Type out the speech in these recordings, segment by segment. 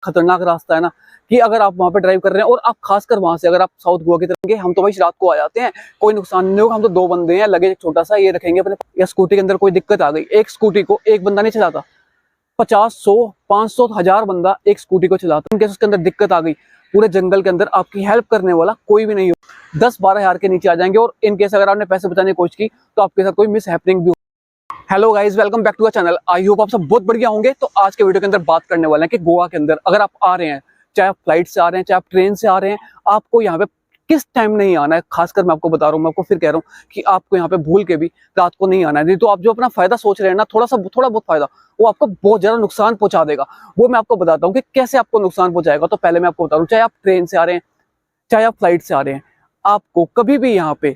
खतरनाक रास्ता है ना कि अगर आप वहां पे ड्राइव कर रहे हैं और आप खासकर वहां से अगर आप साउथ गोवा की तरफ गए, हम तो भाई रात को आ जाते हैं, कोई नुकसान नहीं होगा। हम तो 2 बंदे हैं, लगेज छोटा सा ये रखेंगे अपने, या स्कूटी के अंदर कोई दिक्कत आ गई, एक स्कूटी को एक बंदा नहीं चलाता, 50, 100, 500, 1000 बंदा एक स्कूटी को चलाता है। इनकेस उसके अंदर दिक्कत आ गई, पूरे जंगल के अंदर आपकी हेल्प करने वाला कोई भी नहीं हो। 10-12 हजार के नीचे आ जाएंगे, और इनकेस अगर आपने पैसे बचाने की कोशिश की तो आपके साथ कोई मिस हैपनिंग भी। Hello guys, welcome back to our channel. I hope आप सब बहुत बढ़िया होंगे। तो आज के वीडियो के अंदर बात करने वाले हैं कि गोवा के अंदर अगर आप आ रहे हैं, चाहे आप फ्लाइट से आ रहे हैं, चाहे आप ट्रेन से आ रहे हैं, आपको यहाँ पे किस टाइम नहीं आना है। खासकर मैं आपको बता रहा हूँ, मैं आपको फिर कह रहा हूँ कि आपको यहाँ पे भूल के भी रात को नहीं आना है। नहीं तो आप जो अपना फायदा सोच रहे हैं ना, थोड़ा बहुत फायदा, वो आपको बहुत ज्यादा नुकसान पहुंचा देगा। वो मैं आपको बताता हूँ कि कैसे आपको नुकसान पहुंचाएगा। तो पहले मैं आपको बता रहा हूँ, चाहे आप ट्रेन से आ रहे हैं, चाहे आप फ्लाइट से आ रहे हैं, आपको कभी भी यहाँ पे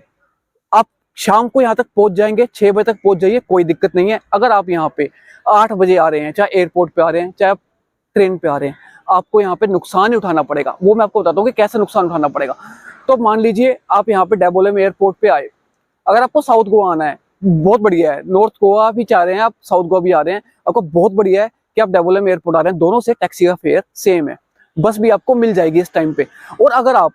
आप शाम को यहाँ तक पहुंच जाएंगे, 6 बजे तक पहुंच जाइए, कोई दिक्कत नहीं है। अगर आप यहाँ पे 8 बजे आ रहे हैं, चाहे एयरपोर्ट पे आ रहे हैं, चाहे आप ट्रेन पे आ रहे हैं, आपको यहाँ पे नुकसान ही उठाना पड़ेगा। वो मैं आपको बताता हूँ कि कैसे नुकसान उठाना पड़ेगा। तो मान लीजिए आप यहाँ पे डेबोलेम एयरपोर्ट पे आए, अगर आपको साउथ गोवा आना है, बहुत बढ़िया है। नॉर्थ गोवा भी चाह रहे हैं आप, साउथ गोवा भी आ रहे हैं, आपको बहुत बढ़िया है कि आप डेबोलेम एयरपोर्ट आ रहे हैं। दोनों से टैक्सी का फेयर सेम है, बस भी आपको मिल जाएगी इस टाइम पे। और अगर आप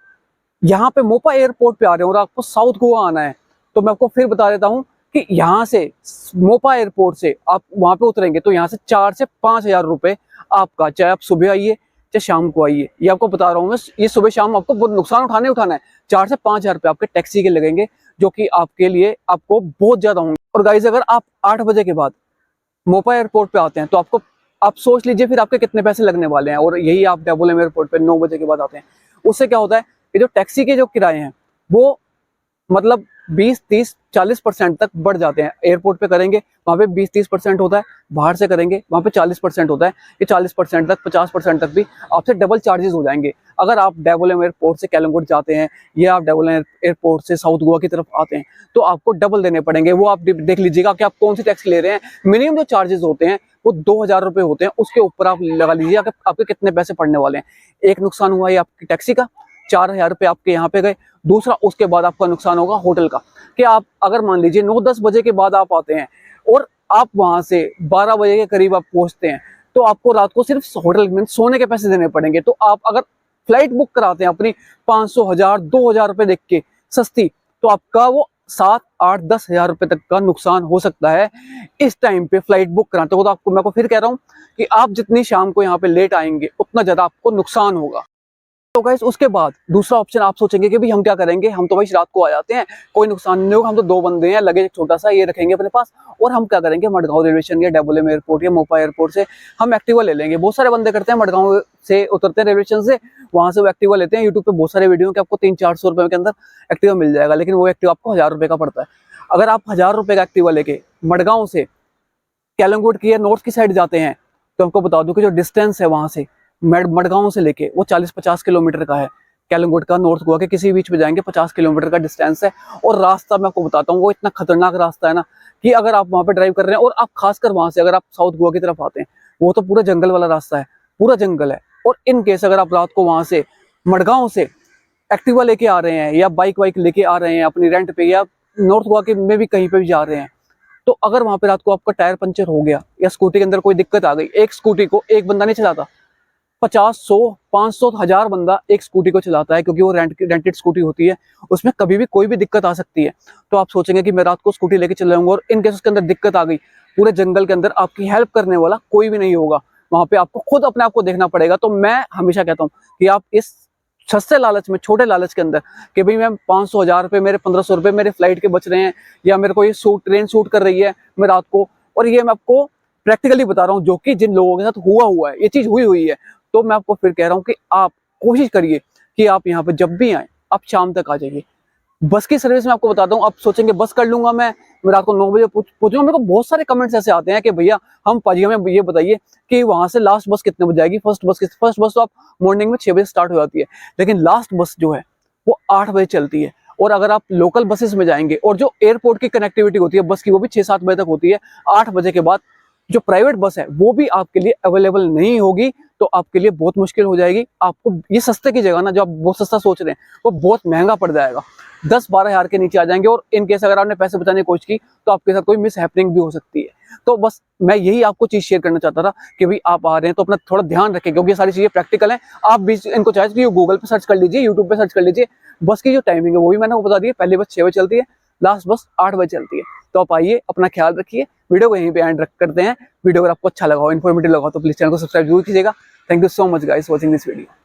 यहाँ पे मोपा एयरपोर्ट पे आ रहे हैं और आपको साउथ गोवा आना है, तो मैं आपको फिर बता देता हूँ कि यहाँ से मोपा एयरपोर्ट से आप वहां पे उतरेंगे तो यहाँ से 4 से 5 हजार रुपए आपका, चाहे आप सुबह आइए चाहे शाम को आइए, ये आपको बता रहा हूँ मैं। ये सुबह शाम आपको बहुत नुकसान उठाना है। 4 से 5 हजार रुपए आपके टैक्सी के लगेंगे, जो कि आपके लिए आपको बहुत ज्यादा होंगे। और गाइज, अगर आप 8 बजे के बाद मोपा एयरपोर्ट पे आते हैं तो आप सोच लीजिए फिर आपके कितने पैसे लगने वाले हैं। और यही आप डेबोलेम एयरपोर्ट पे 9 बजे के बाद आते हैं, उससे क्या होता है कि जो टैक्सी के जो किराए हैं वो मतलब 20, 30, 40% तक बढ़ जाते हैं। एयरपोर्ट पे करेंगे वहाँ पे 20-30% होता है, बाहर से करेंगे वहाँ पे 40% होता है। ये 40% तक, 50% तक भी आपसे डबल चार्जेस हो जाएंगे। अगर आप डेबोलेम एयरपोर्ट से कैलंगुट जाते हैं या आप डेबोलेम एयरपोर्ट से साउथ गोवा की तरफ आते हैं, तो आपको डबल देने पड़ेंगे। वो आप देख लीजिएगा कि आप कौन सी टैक्सी ले रहे हैं। मिनिमम जो चार्जेस होते हैं वो 2000 रुपये होते हैं, उसके ऊपर आप लगा लीजिए आपके कितने पैसे पड़ने वाले हैं। एक नुकसान हुआ है आपकी टैक्सी का, 4000 रुपये आपके यहाँ पे गए। दूसरा, उसके बाद आपका नुकसान होगा होटल का, कि आप अगर मान लीजिए 9-10 बजे के बाद आप आते हैं और आप वहां से 12 बजे के करीब आप पहुंचते हैं, तो आपको रात को सिर्फ होटल में सोने के पैसे देने पड़ेंगे। तो आप अगर फ्लाइट बुक कराते हैं अपनी 500, 1000, 2000 रुपए देख के सस्ती, तो आपका वो 7, 8, 10 हजार रुपए तक का नुकसान हो सकता है इस टाइम पे फ्लाइट बुक कराते हो। तो आपको मैं फिर कह रहा हूँ कि आप जितनी शाम को यहाँ पे लेट आएंगे उतना ज्यादा आपको नुकसान होगा। तो गाइस, उसके बाद दूसरा ऑप्शन आप सोचेंगे कि भाई हम क्या करेंगे, हम तो भाई रात को आ जाते हैं, कोई नुकसान नहीं होगा। हम तो 2 बंदे हैं, लगेज छोटा सा ये रखेंगे अपने पास, और हम क्या करेंगे, मडगांव रेलवे स्टेशन या डेबोलेम एयरपोर्ट या मोपा एयरपोर्ट से हम एक्टिवा ले लेंगे। बहुत सारे बंदे करते हैं, मडगांव से उतरते हैं रेलवे स्टेशन से, वहां से वो एक्टिवा लेते हैं। यूट्यूब पे बहुत सारे वीडियो के आपको 300-400 रुपए के अंदर एक्टिवा मिल जाएगा, लेकिन वो एक्टिवा आपको 1000 रुपए का पड़ता है। अगर आप 1000 रुपए का एक्टिवा लेके मडगांव से कैलंगुट की या नॉर्थ की साइड जाते हैं, तो आपको बता दूं कि जो डिस्टेंस है वहां से मडगांव से लेके वो 40-50 किलोमीटर का है। कैलंगुट का नॉर्थ गोवा के किसी बीच में जाएंगे 50 किलोमीटर का डिस्टेंस है। और रास्ता मैं आपको बताता हूँ, वो इतना खतरनाक रास्ता है ना कि अगर आप वहां पे ड्राइव कर रहे हैं और आप खासकर वहां से अगर आप साउथ गोवा की तरफ आते हैं, वो तो पूरा जंगल वाला रास्ता है, पूरा जंगल है। और इन केस अगर आप रात को वहां से मडगांव से एक्टिवा लेके आ रहे हैं या बाइक वाइक लेके आ रहे हैं अपनी रेंट पे, या नॉर्थ गोवा के में भी कहीं पे भी जा रहे हैं, तो अगर वहां पे रात को आपका टायर पंचर हो गया या स्कूटी के अंदर कोई दिक्कत आ गई, एक स्कूटी को एक बंदा नहीं चलाता, 50, 100, 500, 1000 बंदा एक स्कूटी को चलाता है, क्योंकि वो रेंटेड स्कूटी होती है, उसमें कभी भी कोई भी दिक्कत आ सकती है। तो आप सोचेंगे कि मैं रात को स्कूटी लेके चल जाऊंगा, और इन केस उसके अंदर दिक्कत आ गई, पूरे जंगल के अंदर आपकी हेल्प करने वाला कोई भी नहीं होगा। वहां पे आपको खुद अपने आप को देखना पड़ेगा। तो मैं हमेशा कहता हूँ कि आप इस सस्ते लालच में, छोटे लालच के अंदर, कि भाई मैं 500, 1000 रुपये, मेरे 1500 रुपये मेरे फ्लाइट के बच रहे हैं, या मेरे को ये ट्रेन शूट कर रही है मैं रात को, और ये मैं आपको प्रैक्टिकली बता रहा हूँ, जो कि जिन लोगों के साथ हुआ है, ये चीज हुई है। तो मैं आपको फिर कह रहा हूँ कि आप कोशिश करिए कि आप यहाँ पे जब भी आए आप शाम तक आ जाइए। बस की सर्विस में आपको बताता हूँ, आप सोचेंगे बस कर लूंगा मैं रात को 9 बजे पहुंचूंगा। मेरे को बहुत सारे कमेंट्स ऐसे आते हैं कि भैया हम पाजी हमें ये बताइए कि वहां से लास्ट बस कितने बजे आएगी। फर्स्ट बस तो आप मॉर्निंग में 6 बजे स्टार्ट हो जाती है, लेकिन लास्ट बस जो है वो 8 बजे चलती है। और अगर आप लोकल बसेस में जाएंगे, और जो एयरपोर्ट की कनेक्टिविटी होती है बस की, वो भी 6-7 बजे तक होती है। 8 बजे के बाद जो प्राइवेट बस है वो भी आपके लिए अवेलेबल नहीं होगी। तो आपके लिए बहुत मुश्किल हो जाएगी। आपको ये सस्ते की जगह ना, जो आप बहुत सस्ता सोच रहे हैं वो बहुत महंगा पड़ जाएगा, 10-12 हज़ार के नीचे आ जाएंगे। और इन केस अगर आपने पैसे बचाने की कोशिश की तो आपके साथ कोई मिस हैपनिंग भी हो सकती है। तो बस मैं यही आपको चीज़ शेयर करना चाहता था कि भाई आप आ रहे हैं तो अपना थोड़ा ध्यान रखें, क्योंकि ये सारी चीज़ें प्रैक्टिकल हैं। आप भी इनको चाहे तो गूगल पे सर्च कर लीजिए, यूट्यूब पे सर्च कर लीजिए। बस की जो टाइमिंग है वो भी मैंने आपको बता दी है, पहले बस 6 बजे चलती है, लास्ट बस 8 बजे चलती है। तो आप आइए, अपना ख्याल रखिए। वीडियो को यहीं पे एंड करते हैं। वीडियो अगर आपको अच्छा लगा हो, इन्फॉर्मेटिव लगा हो, तो प्लीज चैनल को सब्सक्राइब जरूर कीजिएगा। Thank you so much guys watching this video.